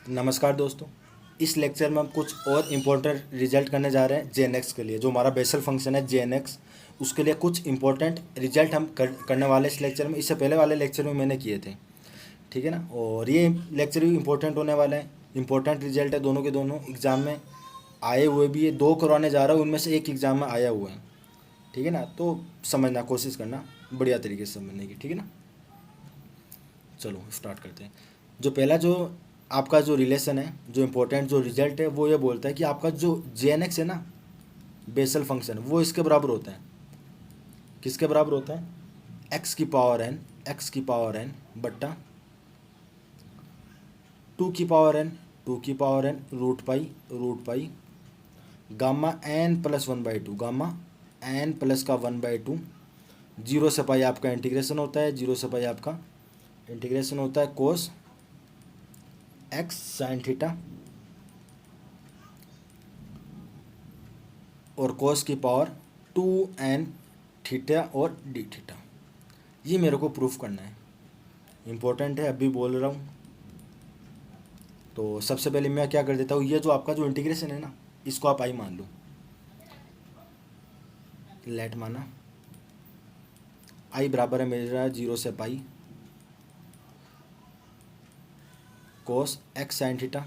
नमस्कार दोस्तों। इस लेक्चर में हम कुछ और इम्पोर्टेंट रिजल्ट करने जा रहे हैं जेएनएक्स के लिए। जो हमारा बेसल फंक्शन है जेएनएक्स, उसके लिए कुछ इम्पोर्टेंट रिजल्ट हम करने वाले इस लेक्चर में। इससे पहले वाले लेक्चर में मैंने किए थे, ठीक है ना। और ये लेक्चर भी इम्पोर्टेंट होने वाला है। इम्पोर्टेंट रिजल्ट है, दोनों के दोनों एग्ज़ाम में आए हुए भी है। दो करवाने जा रहा हूँ, उनमें से एक एग्ज़ाम में आया हुआ है, ठीक है ना। तो समझना कोशिश करना, बढ़िया तरीके से समझने की, ठीक है ना। चलो स्टार्ट करते हैं। जो पहला जो आपका जो रिलेशन है, जो इम्पोर्टेंट जो रिजल्ट है, वो ये बोलता है कि आपका जो जेएनएक्स है ना, बेसल फंक्शन, वो इसके बराबर होता है। किसके बराबर होता है? एक्स की पावर एन, एक्स की पावर एन बट्टा टू की पावर एन, टू की power N root pi gamma N plus one by two, gamma N plus का वन बाई टू। जीरो से पाई आपका इंटीग्रेशन होता है, जीरो से पाई आपका इंटीग्रेशन होता है कोस एक्स साइन थीटा और कोस की पावर टू एन थीटा और डी थीटा। ये मेरे को प्रूफ करना है, इम्पोर्टेंट है, अभी बोल रहा हूँ। तो सबसे पहले मैं क्या कर देता हूँ, ये जो आपका जो इंटीग्रेशन है ना, इसको आप आई मान लो, लेट माना। आई बराबर है मेरा जीरो से pi cos x sine theta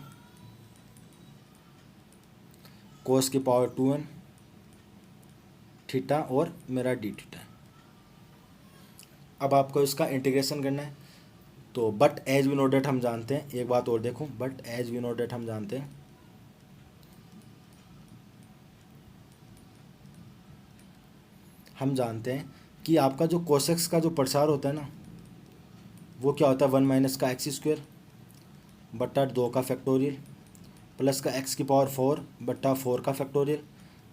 cos की पावर टू एन थीटा और मेरा डी थीटा। अब आपको इसका इंटीग्रेशन करना है। तो but as we know that हम जानते हैं, एक बात और देखो, but as we know that हम जानते हैं कि आपका जो कोसेक्स का जो प्रसार होता है ना, वो क्या होता है, वन माइनस का एक्स स्क्वायर बट्टा दो का फैक्टोरियल प्लस का एक्स की पावर फोर बट्टा फोर का फैक्टोरियल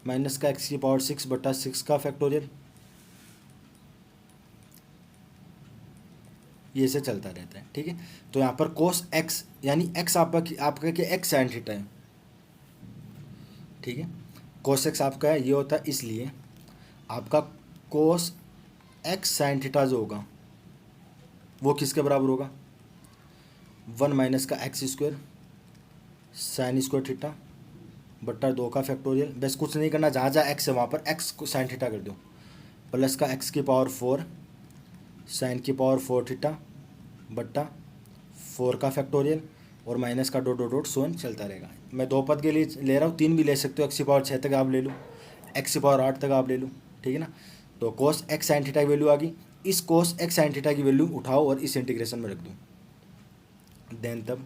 माइनस का एक्स की पावर सिक्स बट्टा सिक्स का फैक्टोरियल। ये से चलता रहता है, ठीक है। तो यहाँ पर कोस एक्स यानी एक्स आपका क्या एक्स साइन थीटा है, ठीक है। कोस एक्स आपका ये होता है, इसलिए आपका कोस एक्स साइन थीटा जो होगा वो किसके बराबर होगा, वन माइनस का x square sine square theta बट्टा दो का फैक्टोरियल। बस कुछ नहीं करना, जहाँ जहाँ एक्स है वहाँ पर एक्स को साइन थीटा कर दो, प्लस का एक्स की पावर फोर साइन की पावर फोर थीटा बट्टा फोर का फैक्टोरियल और माइनस का डॉट डॉट डॉट सोन चलता रहेगा। मैं दो पद के लिए ले रहा हूँ, तीन भी ले सकते हो, एक्स की पावर छः तक आप ले लो, एक्स की पावर आठ तक आप ले लो, ठीक है ना। तो कोस एक्स साइन थीटा की वैल्यू आ गई। इस कोस एक्स साइन थीटा की वैल्यू उठाओ और इस इंटीग्रेशन में रख दो। देन तब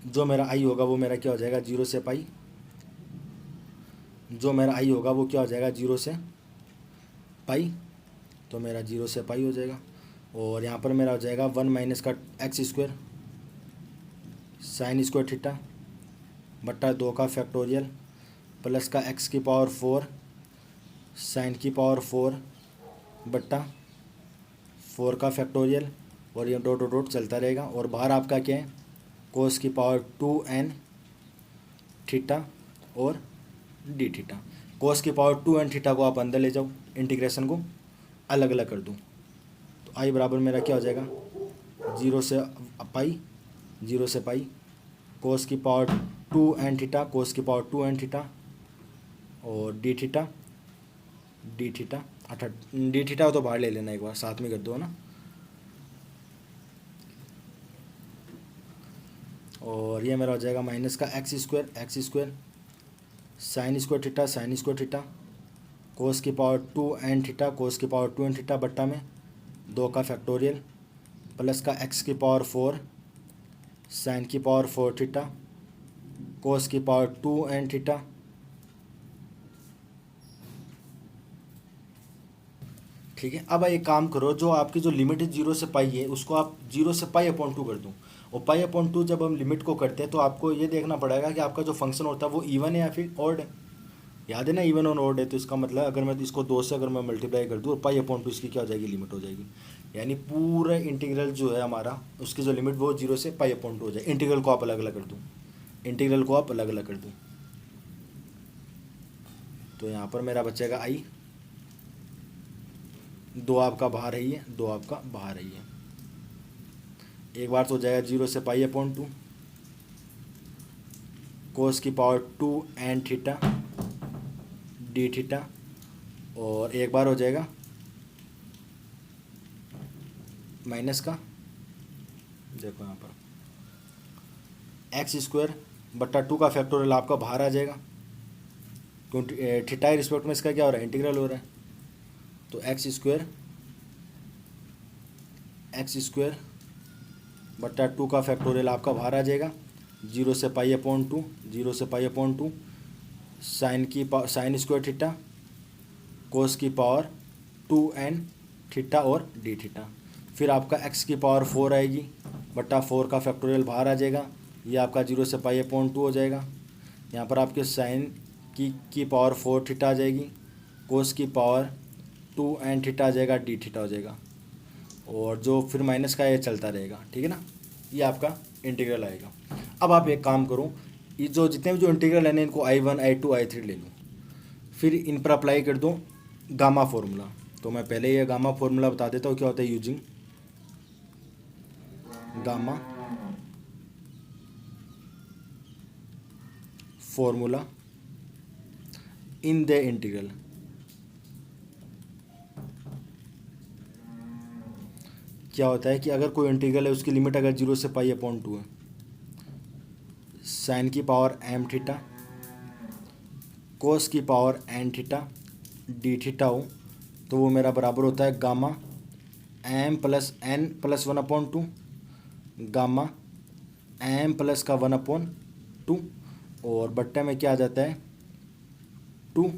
जो मेरा आई होगा वो मेरा क्या हो जाएगा, जीरो से पाई। जो मेरा आई होगा वो क्या हो जाएगा, जीरो से पाई। तो मेरा जीरो से पाई हो जाएगा। और यहाँ पर मेरा हो जाएगा वन माइनस का x square sine square theta बट्टा दो का फैक्टोरियल प्लस का एक्स की पावर फोर साइन की पावर फोर बट्टा फोर का फैक्टोरियल और ये डॉट डॉट डॉट चलता रहेगा। और बाहर आपका क्या है, कोस की पावर टू एन थीटा और डी थीटा। कोस की पावर टू एन थीटा को आप अंदर ले जाओ, इंटीग्रेशन को अलग अलग कर दूँ। तो आई बराबर मेरा क्या हो जाएगा, जीरो से पाई, जीरो से पाई कोस की power two n theta, cos की पावर टू एन थीटा और डी थीटा, डी थीटा अठा डी थीटा तो बाहर ले लेना, एक बार साथ में कर दो ना। और ये मेरा हो जाएगा माइनस का x square sine square theta, sign square theta cos की power two n theta, cos की पावर टू एन थीटा बट्टा में दो का फैक्टोरियल प्लस का एक्स की पावर फोर साइन की पावर फोर थीटा कोस की पावर टू एन थीटा। ठीक है। अब एक काम करो, जो आपकी जो लिमिट है जीरो से पाई है, उसको आप जीरो से पाई अपॉन टू कर दो। और पाई अपॉन टू जब हम लिमिट को करते हैं तो आपको ये देखना पड़ेगा कि आपका जो फंक्शन होता है वो इवन है या फिर ऑड है। याद है ना, इवन और ऑड है। तो इसका मतलब अगर मैं इसको दो से अगर मैं मल्टीप्लाई कर दूँ और पाई अपॉन टू, इसकी क्या हो जाएगी, लिमिट हो जाएगी। यानी पूरा इंटीग्रल जो है हमारा, उसकी जो लिमिट वो जीरो से पाई अपॉन टू हो जाए। इंटीग्रल को आप अलग अलग कर दूँ, इंटीग्रल को आप अलग अलग कर दूँ। तो यहाँ पर मेरा बचेगा आई, दो आपका बाहर है, ये दो आपका बाहर है। ये एक बार तो हो जाएगा 0 से पाई अपॉन 2 कोस की power 2 N theta D theta, और एक बार हो जाएगा माइनस का, देखो यहाँ पर एक्स स्क्वायर बट्टा 2 का फैक्टोरियल आपका बाहर आ जाएगा, क्योंकि थीटा के रिस्पेक्ट में इसका क्या हो रहा है, इंटीग्रल हो रहा है। तो एक्स स्क्वायर बट्टा 2 का फैक्टोरियल आपका बाहर आ जाएगा, 0 से pi upon 2 sine square theta cos की पावर 2n थीटा और डी थीटा। फिर आपका x की पावर 4 आएगी बट्टा 4 का फैक्टोरियल बाहर आ जाएगा, ये आपका 0 से पाई अपॉन 2 हो जाएगा। यहाँ पर आपके साइन की पावर 4 थीटा आ जाएगी, कोस की पावर 2n थीटा आ जाएगा, डी थीटा हो जाएगा, और जो फिर माइनस का ये चलता रहेगा, ठीक है ना। ये आपका इंटीग्रल आएगा। अब आप एक काम करो, ये जो जितने भी जो इंटीग्रल है ना, इनको I1 I2 I3 ले लो, फिर इन पर अप्लाई कर दो गामा फॉर्मूला। तो मैं पहले ये गामा फॉर्मूला बता देता हूँ क्या होता है। Using gamma formula in the integral, क्या होता है कि अगर कोई इंटीग्रल है उसकी लिमिट अगर 0 से पाई अपॉन 2 है, साइन की पावर m थीटा कोस की power n theta D theta हो, तो वो मेरा बराबर होता है gamma m plus n plus 1 upon 2 gamma m plus का 1 अपॉन 2, और बट्टे में क्या आ जाता है 2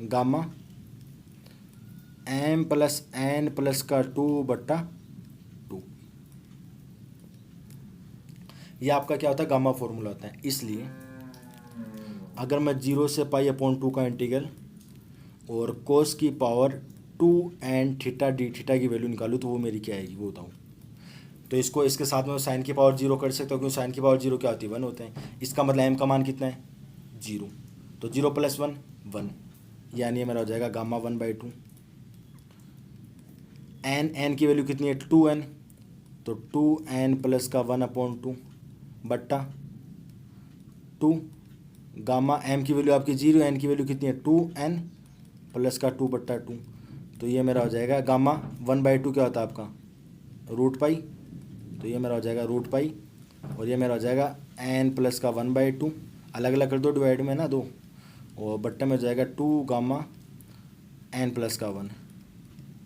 gamma m plus n plus का 2 बट्टा 2। यह आपका क्या होता है, गामा फॉर्मूला होता है। इसलिए अगर मैं 0 से पाई अपॉन 2 का इंटीग्रल और कोस की power 2n theta D theta की वैल्यू निकालूँ तो वो मेरी क्या आएगी वो बताऊँ। तो इसको इसके साथ में साइन की पावर 0 कर सकता हूँ, क्योंकि साइन की पावर 0 क्या होती है 1 होते हैं। इसका मतलब m का मान कितना है 0, तो 0 प्लस 1 1, यानी मेरा हो जाएगा गामा 1/2। n की वैल्यू कितनी है 2n, तो 2n प्लस का 1 अपॉन 2 बट्टा 2 गामा m की वैल्यू आपकी 0, n की वैल्यू कितनी है 2n प्लस का 2 बट्टा 2, तो ये मेरा हो जाएगा गामा 1/2 क्या होता है आपका रूट पाई, तो ये मेरा हो जाएगा रूट पाई, और ये मेरा हो जाएगा n प्लस का 1/2, अलग अलग कर दो डिवाइड में ना 2, और बट्टे में हो जाएगा 2 गामा n प्लस का 1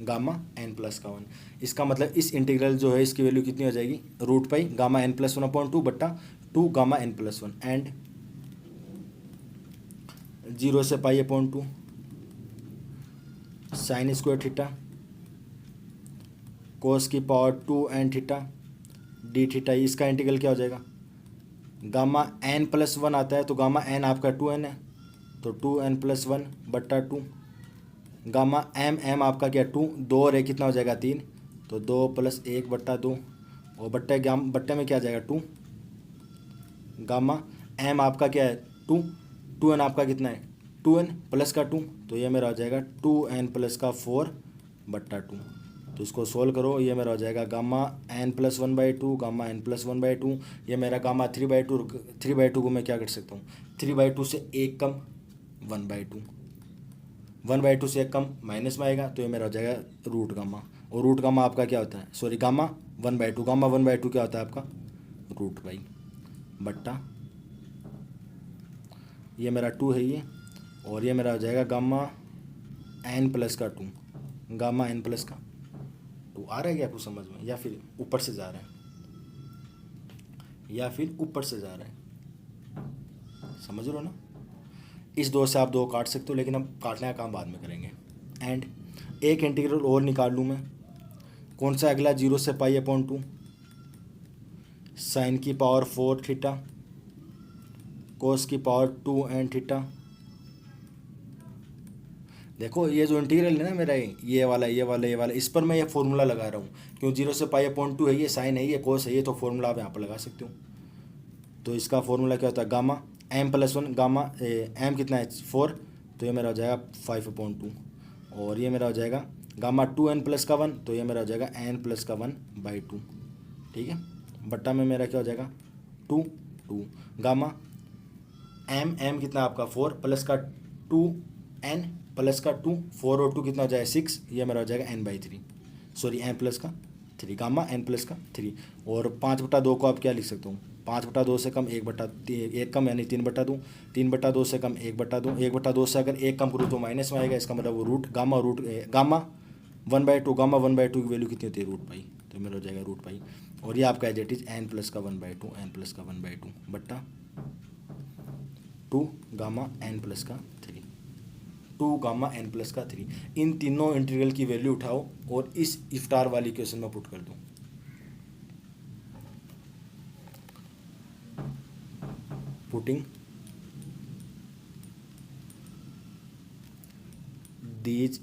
गामा n प्लस का 1। इसका मतलब इस इंटीग्रल जो है इसकी वैल्यू कितनी हो जाएगी root pi gamma n plus 1 upon 2 बट्टा 2 गामा n प्लस 1 एंड 0 से pi upon 2 sine square theta cos की power 2n theta D theta. इसका इंटीग्रल क्या हो जाएगा गामा n प्लस 1 आता है, तो गामा n आपका 2n है, तो 2n प्लस 1 बट्टा 2 गामा m आपका क्या 2 2 और 1 कितना हो जाएगा 3, तो 2 प्लस 1 बट्टा 2, और बट्टे में क्या आ जाएगा 2 गामा m आपका क्या है 2n आपका कितना है 2n प्लस का 2, तो ये मेरा हो जाएगा 2n प्लस का 4 बट्टा 2। तो इसको सोल्व करो, ये मेरा हो जाएगा gamma n plus 1/2 gamma n plus 1/2, ये मेरा गामा 3/2 को मैं क्या कर सकता हूँ 3/2 से 1 कम 1/2, 1/2 से 1 कम माइनस में आएगा, तो ये मेरा हो जाएगा रूट गामा, और रूट गामा आपका क्या होता है सॉरी गामा 1/2 क्या होता है आपका रूट पाई बट्टा ये मेरा 2 है ये, और ये मेरा हो जाएगा गामा n प्लस का 2 गामा n प्लस का 2। आ रहा है क्या आपको समझ में, या फिर ऊपर से जा रहा है, समझ रहे हो ना। इस 2 से आप 2 काट सकते हो, लेकिन अब काटने का काम बाद में करेंगे। एंड एक इंटीग्रल और निकाल लूँ मैं, कौन सा अगला 0 से पाई अपॉन 2 साइन की पावर 4 थीटा कोस की पावर 2n थीटा। देखो ये जो इंटीग्रल है ना मेरा ये वाला इस पर मैं ये फॉर्मूला लगा रहा हूँ, क्यों 0 से पाई अपॉन 2 है, ये साइन है, ये कोस है, ये तो फॉर्मूला आप यहाँ पर लगा सकते हो। तो इसका फॉर्मूला क्या होता है gamma m plus 1 gamma m कितना है 4, तो ये मेरा हो जाएगा 5/2, और ये मेरा हो जाएगा गामा 2n प्लस का 1, तो ये मेरा हो जाएगा n प्लस का 1/2, ठीक है। बट्टा में मेरा क्या हो जाएगा 2 2 गामा एम कितना आपका 4 प्लस का 2 एन प्लस का 2 4 और 2 कितना हो जाएगा 6, ये मेरा हो जाएगा n/3, सॉरी एन प्लस का 3 गामा एन प्लस का 3। और 5/2 को आप क्या लिख सकता हूँ, 5/2 से कम 1 कम यानी 3/2, 3/2 से कम 1/2, 1/2 से अगर 1 कम करूँ तो माइनस में आएगा, इसका मतलब वो गामा 1/2, गामा 1/2 की वैल्यू कितनी होती है √पाई, तो मेरा हो जाएगा √पाई। और ये आपका as it is n plus का 1/2 n प्लस का 1/2 बट्टा 2 गामा n प्लस का 3, 2 गामा n प्लस का 3। इन तीनों इंटीग्रल की वैल्यू उठाओ और इस इफ्तार वाली इक्वेशन में पुट कर दो। Putting these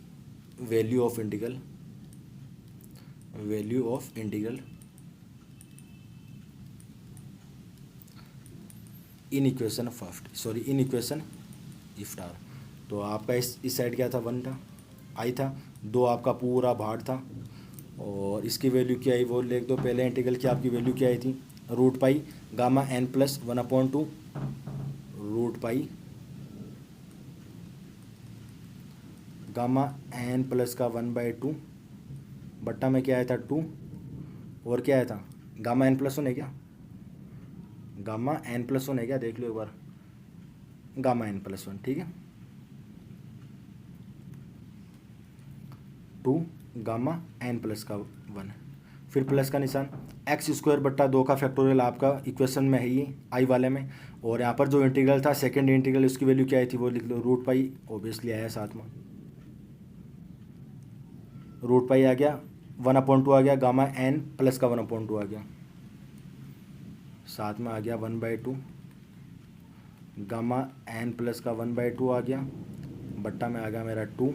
value of integral in equation इफ्तार। तो आपका इस साइड क्या था 1 था आई था, 2 आपका पूरा भार था, और इसकी वैल्यू क्या आई वो लिख दो। पहले इंटीग्रल की आपकी वैल्यू क्या आई थी √पाई गामा n प्लस 1/2 √पाई गामा n प्लस का 1/2 बट्टा में क्या आया था 2, और क्या आया था गामा n प्लस 1 है क्या, गामा n प्लस 1 है क्या, देख लो एक बार, गामा n प्लस 1, ठीक है 2 गामा n प्लस का 1, फिर प्लस का निशान, x²/2 का फैक्टोरियल आपका इक्वेशन में है ये आई वाले में, और यहाँ पर जो इंटीग्रल था सेकंड इंटीग्रल उसकी वैल्यू क्या आई थी वो लिख लो √पाई, ओबियसली आया साथ में √पाई आ गया, 1/2 आ गया, गामा n प्लस का 1/2 आ गया, साथ में आ गया 1/2 गामा n प्लस का 1/2 आ गया, बट्टा में आ गया मेरा 2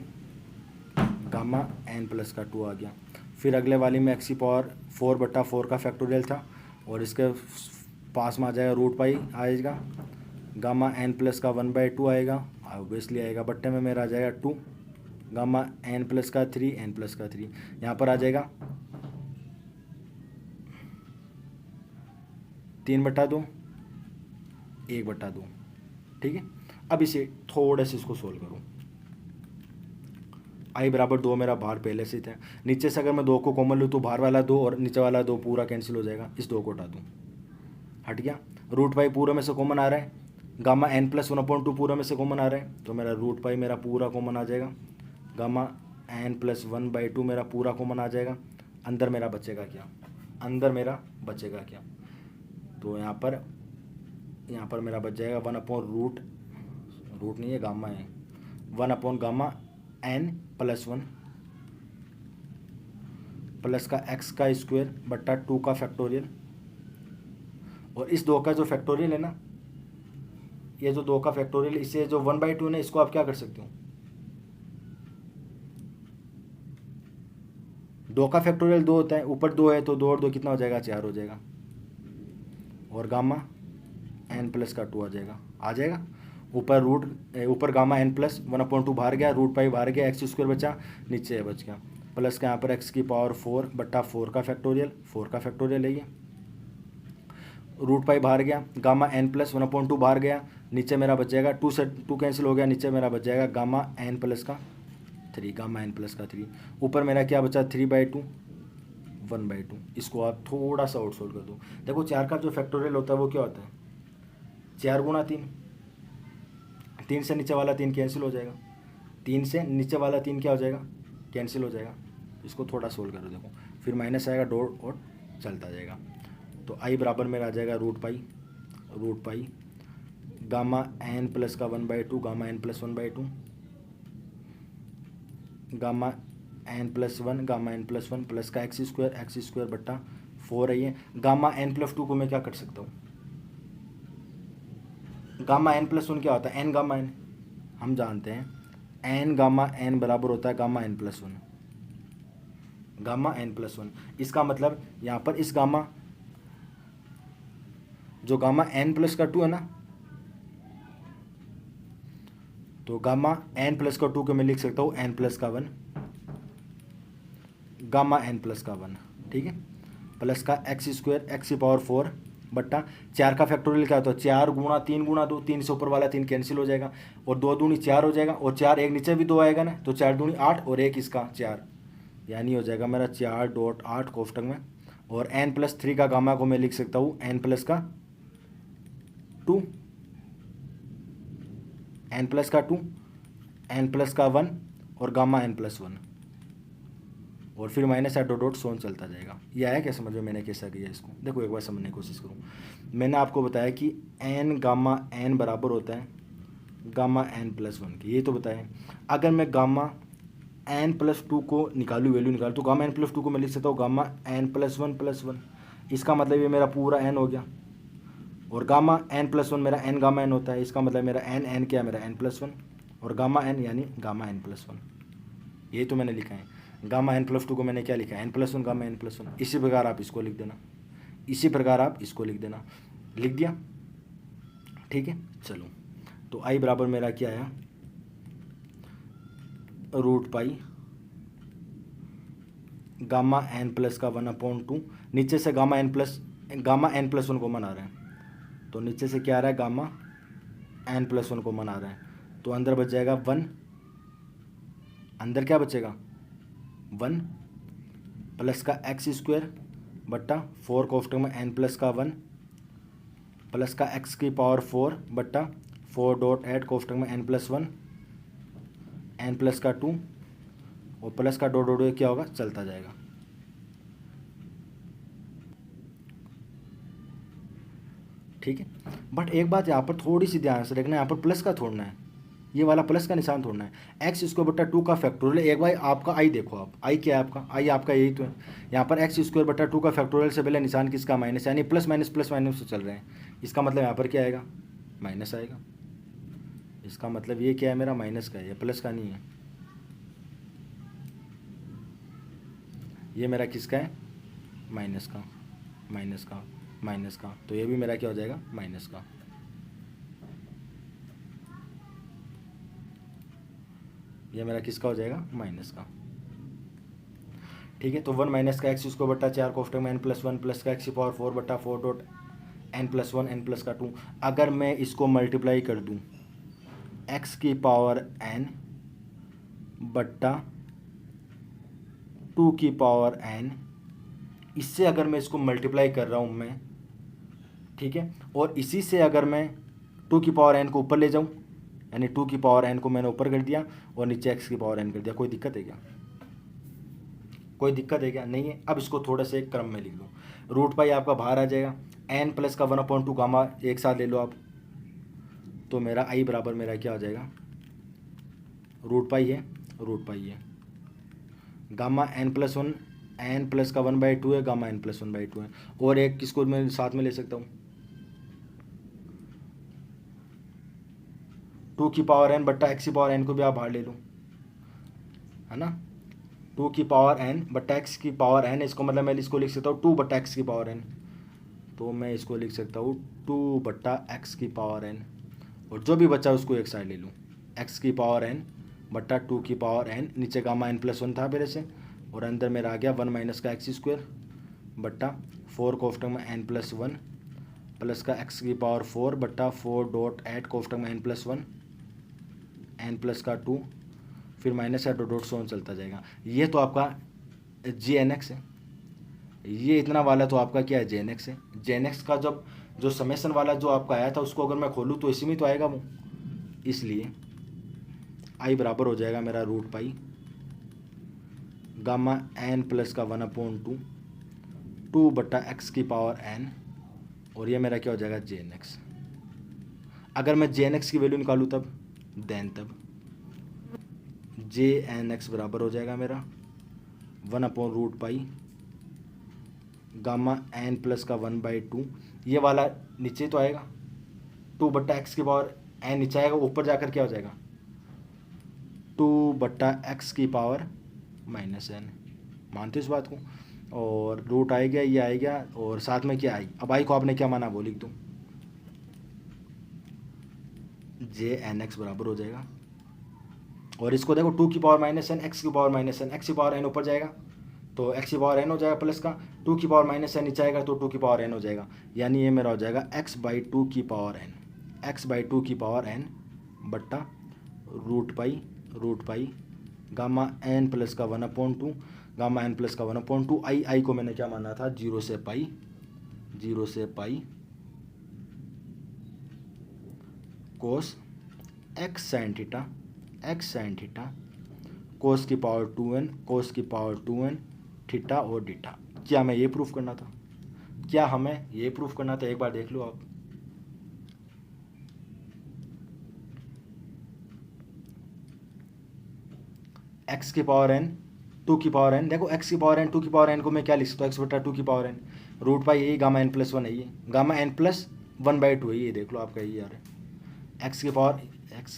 गामा n प्लस का 2 आ गया। फिर अगले वाली में x⁴/4 का फैक्टोरियल था, और इसके पास में आ जाएगा √पाई आएगा, गामा n प्लस का 1/2 आएगा, ऑब्वियसली आएगा, बट्टे में मेरा आ जाएगा 2 गामा n प्लस का 3 यहाँ पर आ जाएगा 3/2 1/2, ठीक है। अब इसे थोड़े से इसको सोल्व करूँ, i/2 मेरा भार पहले से था, नीचे से अगर मैं 2 को कॉमन लूँ तो भार वाला 2 और नीचे वाला 2 पूरा कैंसिल हो जाएगा, इस 2 को हटा दूँ, हट गया, √पाई पूरे में से कॉमन आ रहा है, गामा n प्लस 1/2 पूरे में से कॉमन आ रहा है, तो मेरा √पाई मेरा पूरा कॉमन आ जाएगा, गामा n प्लस 1/2 मेरा पूरा कॉमन आ जाएगा, अंदर मेरा बचेगा क्या, तो यहाँ पर मेरा बच जाएगा 1/√, रूट नहीं है गामा है, 1/गामा n प्लस 1 प्लस का x²/2 का फैक्टोरियल, और इस 2 का जो फैक्टोरियल है ना, ये जो 2 का फैक्टोरियल, इसे जो 1/2 है इसको आप क्या कर सकते हो, 2 का फैक्टोरियल 2 होता है, ऊपर 2 है तो 2 और 2 कितना हो जाएगा 4 हो जाएगा, और गामा n प्लस का 2 आ जाएगा, ऊपर गामा n प्लस 1/2 बाहर गया, √पाई बाहर गया, x² बचा, नीचे बच गया, प्लस का यहाँ पर x⁴/4 का फैक्टोरियल है ये, √पाई बाहर गया, गामा n प्लस 1/2 बाहर गया, नीचे मेरा बच जाएगा 2 से 2 कैंसिल हो गया, नीचे मेरा बच जाएगा गामा n प्लस का 3, ऊपर मेरा क्या बचा 3/2 1/2। इसको आप थोड़ा सा आउट सोल्व कर दो, देखो 4 का जो फैक्टोरियल होता है वो क्या होता है 4 गुणा 3, 3 से नीचे वाला 3 कैंसिल हो जाएगा, 3 से नीचे वाला 3 क्या हो जाएगा कैंसिल हो जाएगा, इसको थोड़ा सोल्व करो, देखो फिर माइनस आएगा, डॉट और चलता जाएगा, तो i बराबर मेरा आ जाएगा √पाई गामा n प्लस का 1/2 gamma n plus 1/2 gamma n plus 1 gamma n plus 1 plus का x²/4 है ये, गामा n प्लस 2 को मैं क्या कर सकता हूँ, गामा n प्लस 1 क्या होता है n गामा n, हम जानते हैं n गामा n बराबर होता है गामा n प्लस 1, इसका मतलब यहाँ पर इस गामा जो गामा n प्लस का 2 है ना, तो गामा n प्लस का 2 को मैं लिख सकता हूँ n प्लस का 1 गामा n प्लस का 1, ठीक है, प्लस का एक्स स्क्वायर एक्स की पावर 4 बट्टा 4 का फैक्टोरियल क्या होता है 4 गुणा 3 गुणा 2, 3 से ऊपर वाला 3 कैंसिल हो जाएगा और 2 दूनी 4 हो जाएगा और 4 एक नीचे भी 2 आएगा ना, तो 4 दूनी 8 और एक इसका 4, यानी हो जाएगा मेरा 4.8 कोष्टक में। और n+3 का गामा को मैं लिख सकता हूँ n+2, n+2, n+1 और गामा n+1 और फिर माइनस या डॉट सोन चलता जाएगा। ये आया क्या समझ में मैंने कैसा किया इसको? देखो एक बार समझने की कोशिश करूँ। मैंने आपको बताया कि n गामा n बराबर होता है गामा n+1 की, ये तो बताया। अगर मैं गामा n+2 को निकालूँ, वैल्यू निकालूँ, तो गामा n+2 को मैं लिख सकता हूँ गामा n+1+1। इसका मतलब ये मेरा पूरा n हो गया और गामा n+1 मेरा n गामा n होता है, इसका मतलब मेरा n क्या है मेरा n+1 और गामा n यानी गामा n+1। ये तो मैंने लिखा है। गामा n+2 को मैंने क्या लिखा है n+1 गामा n+1। इसी प्रकार आप इसको लिख देना, इसी प्रकार आप इसको लिख देना। लिख दिया, ठीक है। चलो तो आई बराबर मेरा क्या आया √पाई गामा n+1/2। नीचे से गामा n+1 को मना रहे हैं, तो नीचे से क्या आ रहा है गामा n+1 को मना रहे हैं, तो अंदर बच जाएगा 1, अंदर क्या बचेगा 1 प्लस का एक्स स्क्वायर बट्टा 4 कोष्टक में n+1 प्लस का x की पावर 4 बट्टा 4.8 कोष्टक में n+1 n+2 और प्लस का डॉट डॉट क्या होगा चलता जाएगा। ठीक है, बट एक बात यहाँ पर थोड़ी सी ध्यान से देखना, यहाँ पर प्लस का छोड़ना है, ये वाला प्लस का निशान छोड़ना है। एक्स स्क्वायर बट्टा 2 का फैक्टोरियल, एक बार आपका आई देखो, आप आई क्या है आपका, आई आपका यही तो है। यहाँ पर एक्स स्क्वायर बट्टा 2 का फैक्टोरियल से पहले निशान किसका माइनस, यानी प्लस माइनस से चल रहे हैं। इसका मतलब यहाँ पर क्या आएगा माइनस आएगा। इसका मतलब ये क्या है मेरा माइनस का है, ये प्लस का नहीं है। ये मेरा किसका है माइनस का, माइनस का, माइनस का, तो ये भी मेरा क्या हो जाएगा माइनस का। ये मेरा किसका हो जाएगा माइनस का। ठीक है, तो 1 माइनस का एक्स स्क्वायर बट्टा 4 कोष्टक में n+1 प्लस का एक्स की पावर 4 बट्टा 4.n+1 n+2। अगर मैं इसको मल्टीप्लाई कर दूं x की पावर n बट्टा 2 की पावर n, इससे अगर मैं इसको मल्टीप्लाई कर रहा हूँ मैं, ठीक है, और इसी से अगर मैं 2 की पावर n को ऊपर ले जाऊँ, यानी 2 की पावर n को मैंने ऊपर कर दिया और नीचे x की पावर n कर दिया, कोई दिक्कत है क्या? कोई दिक्कत है क्या? नहीं है। अब इसको थोड़ा से क्रम में लिख दो। √पाई आपका बाहर आ जाएगा, n प्लस का 1/2 गामा एक साथ ले लो आप, तो मेरा आई बराबर मेरा क्या हो जाएगा √पाई है, √पाई है गामा n+1, n प्लस का 1/2 है, गामा n+1/2 है। और एक किसको मैं साथ में ले सकता हूँ 2 की पावर n बट्टा x की पावर n को भी आप बाहर ले लो, है ना। 2 की पावर n बट्टा x की पावर n, इसको मतलब मैं इसको लिख सकता हूँ 2 बट्टा x की पावर n, तो मैं इसको लिख सकता हूँ 2 बट्टा x की पावर n, और जो भी बचा उसको एक साइड ले लूँ, x की पावर n बट्टा 2 की पावर n, नीचे गामा n+1 था पहले से, और अंदर मेरा आ गया 1 माइनस का एक्स स्क्वायर बट्टा 4 कोष्टक में n+1 प्लस का x की पावर 4 बट्टा 4.8 कोष्टक में n+1 n+2, फिर माइनस या डॉट सोन चलता जाएगा। ये तो आपका GNX है, ये इतना वाला तो आपका क्या है JNX है। JNX का जब जो समेसन वाला जो आपका आया था उसको अगर मैं खोलूँ तो इसी में तो आएगा वो, इसलिए आई बराबर हो जाएगा मेरा √पाई गामा n प्लस का 1/2 2 बट्टा x की पावर n, और ये मेरा क्या हो जाएगा JNX। अगर मैं JNX की वैल्यू निकालूँ तब JNX बराबर हो जाएगा मेरा 1/√पाई गामा n प्लस का 1/2, ये वाला नीचे तो आएगा 2 बट्टा x की पावर n नीचे आएगा, ऊपर जाकर क्या हो जाएगा 2 बट्टा x की पावर -n। मानते इस बात को? और रूट आ गया, ये आ गया, और साथ में क्या आई, अब आई को आपने क्या माना वो लिख दूँ, JNX बराबर हो जाएगा। और इसको देखो 2 की पावर -n x की पावर -n, x की पावर n ऊपर जाएगा तो एक्स की पावर एन हो जाएगा प्लस का, टू की पावर माइनस एन नीचे आएगा तो टू की पावर एन हो जाएगा, यानी ये मेरा हो जाएगा एक्स बाई टू की power N, X by two की पावर एन बट्टा root pi gamma N plus का 1/2, गामा एन प्लस का 1/2, आई को मैंने क्या माना था, 0 से pi cos x sine theta cos की पावर 2n थीटा और डीटा। क्या हमें ये प्रूफ करना था, एक बार देख लो आप। एक्स की पावर एन, टू की पावर एन, देखो एक्स की पावर एन, टू की पावर एन को मैं क्या लिख सकता हूँ, एक्स बटा टू की पावर एन, रूट पाई यही गामा एन प्लस 1 है, ये गामा एन प्लस 1/2 है, ये देख लो आपका यही आ रहा है। एक्स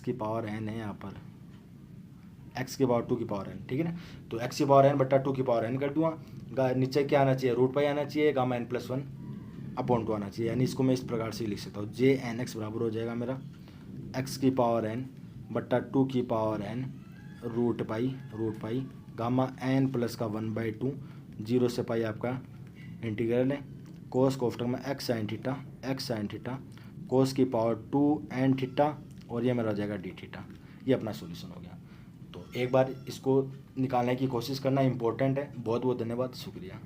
की पावर एन है यहाँ पर, एक्स की पावर टू की पावर एन, ठीक है ना। तो एक्स की पावर एन बट्टा टू की पावर एन कर दूंगा, नीचे क्या आना चाहिए, रूट पाई आना चाहिए, गामा एन प्लस 1/2 आना चाहिए, यानी इसको मैं इस प्रकार से लिख सकता हूँ, जे एन एक्स बराबर हो जाएगा मेरा एक्स की पावर एन बट्टा टू की power N root pi gamma N plus का 1/2, 0 से पाई आपका इंटीग्रल है, कोस कोफ्टक में एक्स साइन थीटा कोस की पावर 2n थीटा, और ये मेरा हो जाएगा डी थीटा। ये अपना सॉल्यूशन हो गया। तो एक बार इसको निकालने की कोशिश करना इंपॉर्टेंट है। बहुत बहुत धन्यवाद, शुक्रिया।